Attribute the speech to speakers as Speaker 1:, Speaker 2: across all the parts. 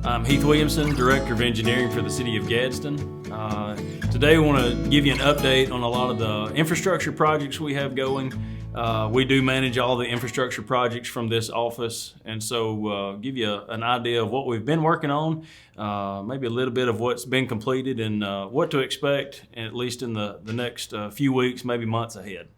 Speaker 1: I'm Heath Williamson, Director of Engineering for the City of Gadsden. Today we want to give you an update on a lot of the infrastructure projects we have going. We do manage all the infrastructure projects from this office, and so give you an idea of what we've been working on, maybe a little bit of what's been completed and what to expect, at least in the next few weeks, maybe months ahead.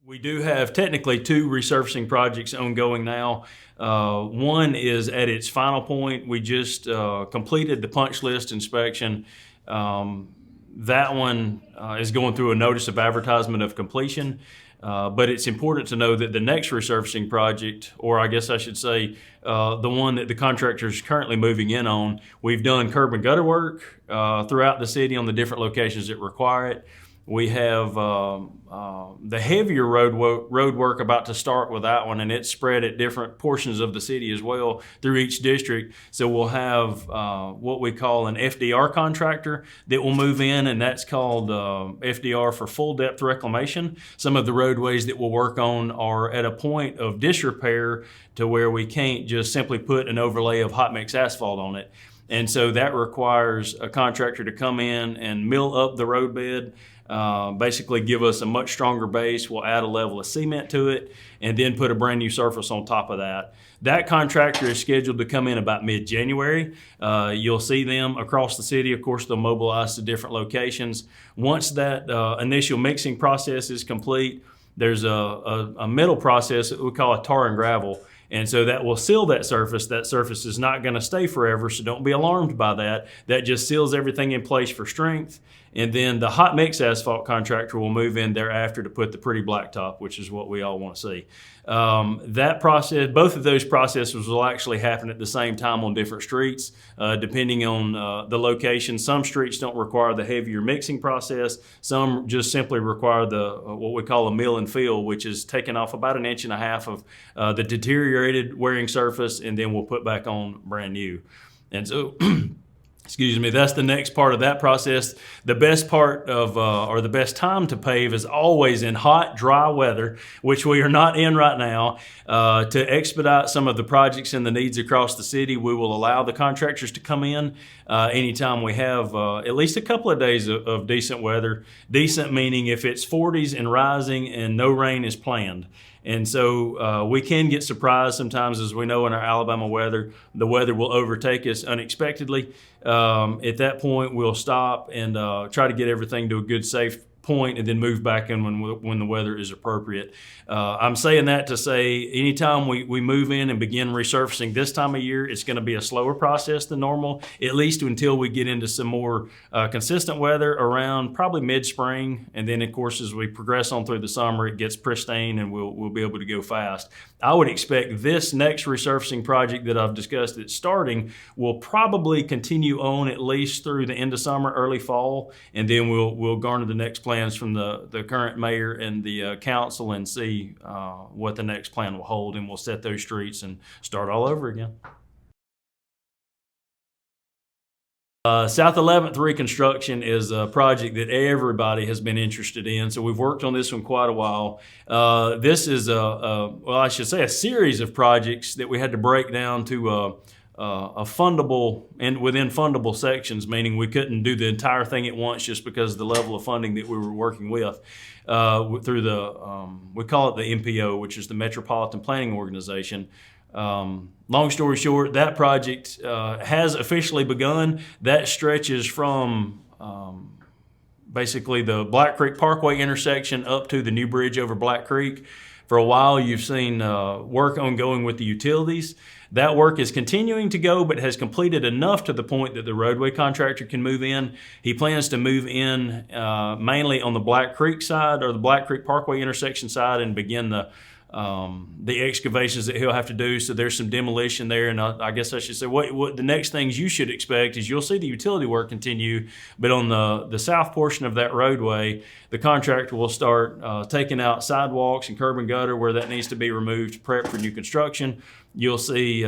Speaker 1: We do have technically two resurfacing projects ongoing now. One is at its final point. We just completed the punch list inspection. That one is going through a notice of advertisement of completion. But it's important to know that the next resurfacing project, or I guess I should say the one that the contractor is currently moving in on, we've done curb and gutter work throughout the city on the different locations that require it. We have the heavier road work about to start with that one, and it's spread at different portions of the city as well through each district. So we'll have what we call an FDR contractor that will move in, and that's called FDR for full depth reclamation. Some of the roadways that we'll work on are at a point of disrepair to where we can't just simply put an overlay of hot mix asphalt on it. And so that requires a contractor to come in and mill up the roadbed, basically give us a much stronger base. We'll add a level of cement to it and then put a brand new surface on top of that. That contractor is scheduled to come in about mid-January. You'll see them across the city. Of course, they'll mobilize to different locations. Once that initial mixing process is complete, there's a middle process that we call a tar and gravel. And so that will seal that surface. That surface is not going to stay forever, so don't be alarmed by that. That just seals everything in place for strength. And then the hot mix asphalt contractor will move in thereafter to put the pretty blacktop, which is what we all want to see. That process, both of those processes will actually happen at the same time on different streets, depending on the location. Some streets don't require the heavier mixing process. Some just simply require the what we call a mill and fill, which is taking off about 1.5 inches of the deteriorated wearing surface, and then we'll put back on brand new. And so excuse me, that's the next part of that process. The best part of, or the best time to pave is always in hot, dry weather, which we are not in right now. To expedite some of the projects and the needs across the city, we will allow the contractors to come in anytime we have at least a couple of days of decent weather. Decent meaning if it's 40s and rising and no rain is planned. And so we can get surprised sometimes, as we know in our Alabama weather, the weather will overtake us unexpectedly. At that point, we'll stop and try to get everything to a good, safe point and then move back in when the weather is appropriate. I'm saying that to say anytime we move in and begin resurfacing this time of year, it's going to be a slower process than normal, at least until we get into some more consistent weather around probably mid-spring. And then, of course, as we progress on through the summer, it gets pristine and we'll be able to go fast. I would expect this next resurfacing project that I've discussed that's starting will probably continue on at least through the end of summer, early fall, and then we'll garner the next plans from the current mayor and the council and see what the next plan will hold, and we'll set those streets and start all over again. South 11th Reconstruction is a project that everybody has been interested in, so we've worked on this one quite a while. This is a series of projects that we had to break down to a fundable and within fundable sections, meaning we couldn't do the entire thing at once just because of the level of funding that we were working with through the, we call it the MPO, which is the Metropolitan Planning Organization. Long story short, that project has officially begun. That stretches from basically the Black Creek Parkway intersection up to the new bridge over Black Creek. For a while, you've seen work ongoing with the utilities. That work is continuing to go, but has completed enough to the point that the roadway contractor can move in. He plans to move in mainly on the Black Creek side, or the Black Creek Parkway intersection side, and begin the excavations that he'll have to do. So there's some demolition there, and I guess I should say what the next things you should expect is you'll see the utility work continue, but on the south portion of that roadway, the contractor will start taking out sidewalks and curb and gutter where that needs to be removed to prep for new construction. You'll see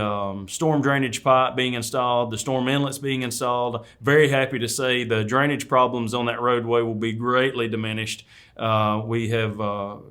Speaker 1: storm drainage pipe being installed, the storm inlets being installed. Very happy to say the drainage problems on that roadway will be greatly diminished. We have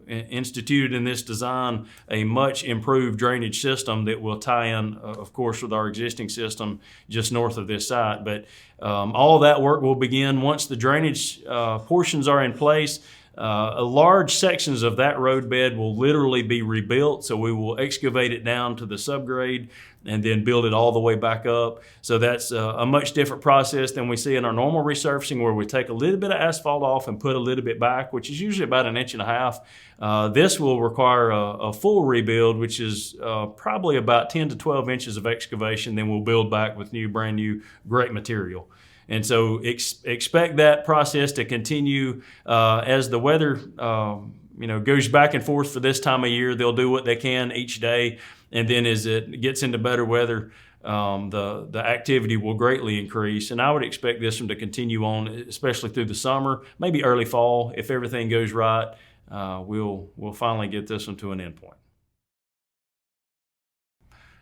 Speaker 1: instituted in this design a much improved drainage system that will tie in, of course, with our existing system just north of this site. But all that work will begin once the drainage portions are in place. Large sections of that road bed will literally be rebuilt, so we will excavate it down to the subgrade and then build it all the way back up. So that's a much different process than we see in our normal resurfacing, where we take a little bit of asphalt off and put a little bit back, which is usually about 1.5 inches. This will require a full rebuild, which is probably about 10 to 12 inches of excavation. Then we'll build back with brand new, great material. And so expect that process to continue as the weather goes back and forth for this time of year. They'll do what they can each day, and then as it gets into better weather, the activity will greatly increase. And I would expect this one to continue on, especially through the summer, maybe early fall. If everything goes right, we'll finally get this one to an end point.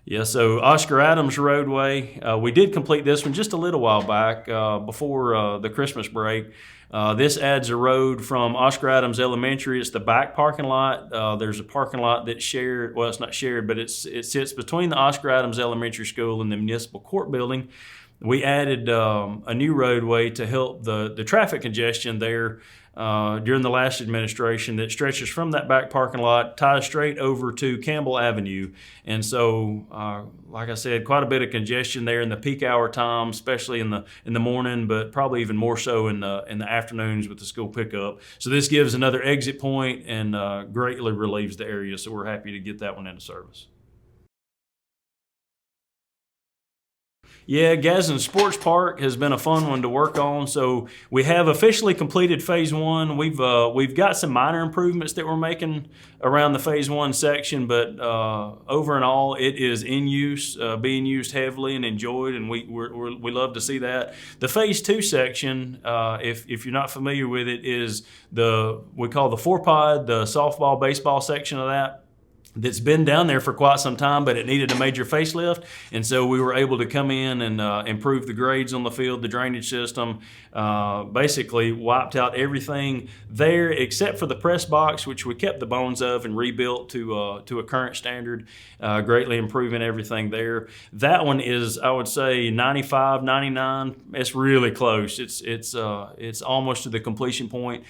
Speaker 1: Yeah, so Oscar Adams roadway, we did complete this one just a little while back before the Christmas break. This adds a road from Oscar Adams Elementary. It's the back parking lot. There's a parking lot that's shared. Well, it's not shared, but it sits between the Oscar Adams Elementary School and the Municipal Court Building. We added a new roadway to help the traffic congestion there during the last administration that stretches from that back parking lot, ties straight over to Campbell Avenue. And so, like I said, quite a bit of congestion there in the peak hour time, especially in the morning, but probably even more so in the afternoons with the school pickup. So this gives another exit point and greatly relieves the area. So we're happy to get that one into service. Yeah, Gadsden Sports Park has been a fun one to work on. So we have officially completed phase 1. We've got some minor improvements that we're making around the phase 1 section, but over and all, it is in use, being used heavily and enjoyed, and we love to see that. The phase 2 section, if you're not familiar with it, is we call the 4-pod, the softball, baseball section of that. That's been down there for quite some time, but it needed a major facelift, and so we were able to come in and improve the grades on the field, the drainage system, basically wiped out everything there except for the press box, which we kept the bones of and rebuilt to a current standard, greatly improving everything there. That one is, I would say, 95, 99. It's really close. It's almost to the completion point.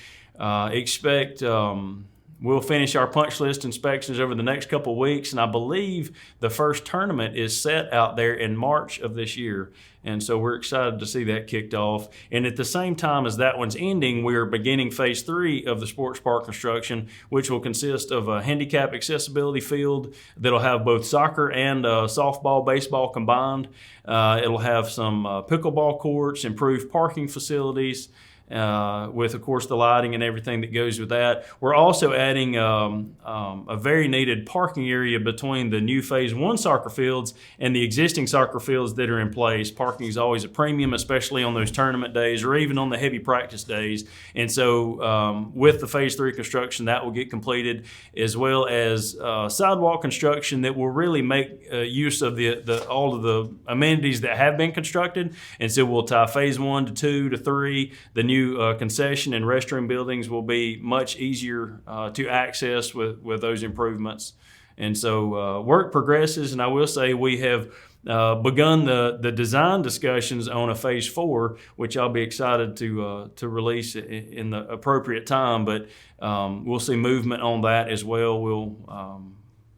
Speaker 1: We'll finish our punch list inspections over the next couple of weeks, and I believe the first tournament is set out there in March of this year. And so we're excited to see that kicked off. And at the same time as that one's ending, we're beginning phase 3 of the sports park construction, which will consist of a handicap accessibility field that'll have both soccer and softball, baseball combined. It'll have some pickleball courts, improved parking facilities, with, of course, the lighting and everything that goes with that. We're also adding a very needed parking area between the new phase 1 soccer fields and the existing soccer fields that are in place. Parking is always a premium, especially on those tournament days or even on the heavy practice days. And so with the phase 3 construction, that will get completed, as well as sidewalk construction that will really make use of all of the amenities that have been constructed. And so we'll tie phase 1 to 2 to 3. The new concession and restroom buildings will be much easier to access with those improvements. And so work progresses, and I will say we have begun the design discussions on a phase 4, which I'll be excited to release in the appropriate time, but we'll see movement on that as well. We'll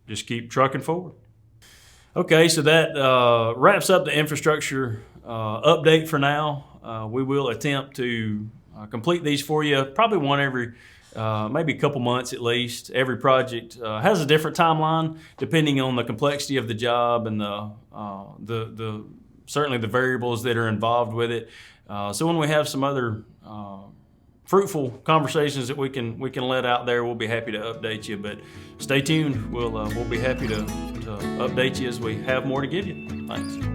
Speaker 1: just keep trucking forward. Okay, so that wraps up the infrastructure update for now. We will attempt to complete these for you, probably one every maybe a couple months at least. Every project has a different timeline depending on the complexity of the job and certainly the variables that are involved with it. So when we have some other fruitful conversations that we can let out there, we'll be happy to update you. But stay tuned. We'll be happy to update you as we have more to give you. Thanks.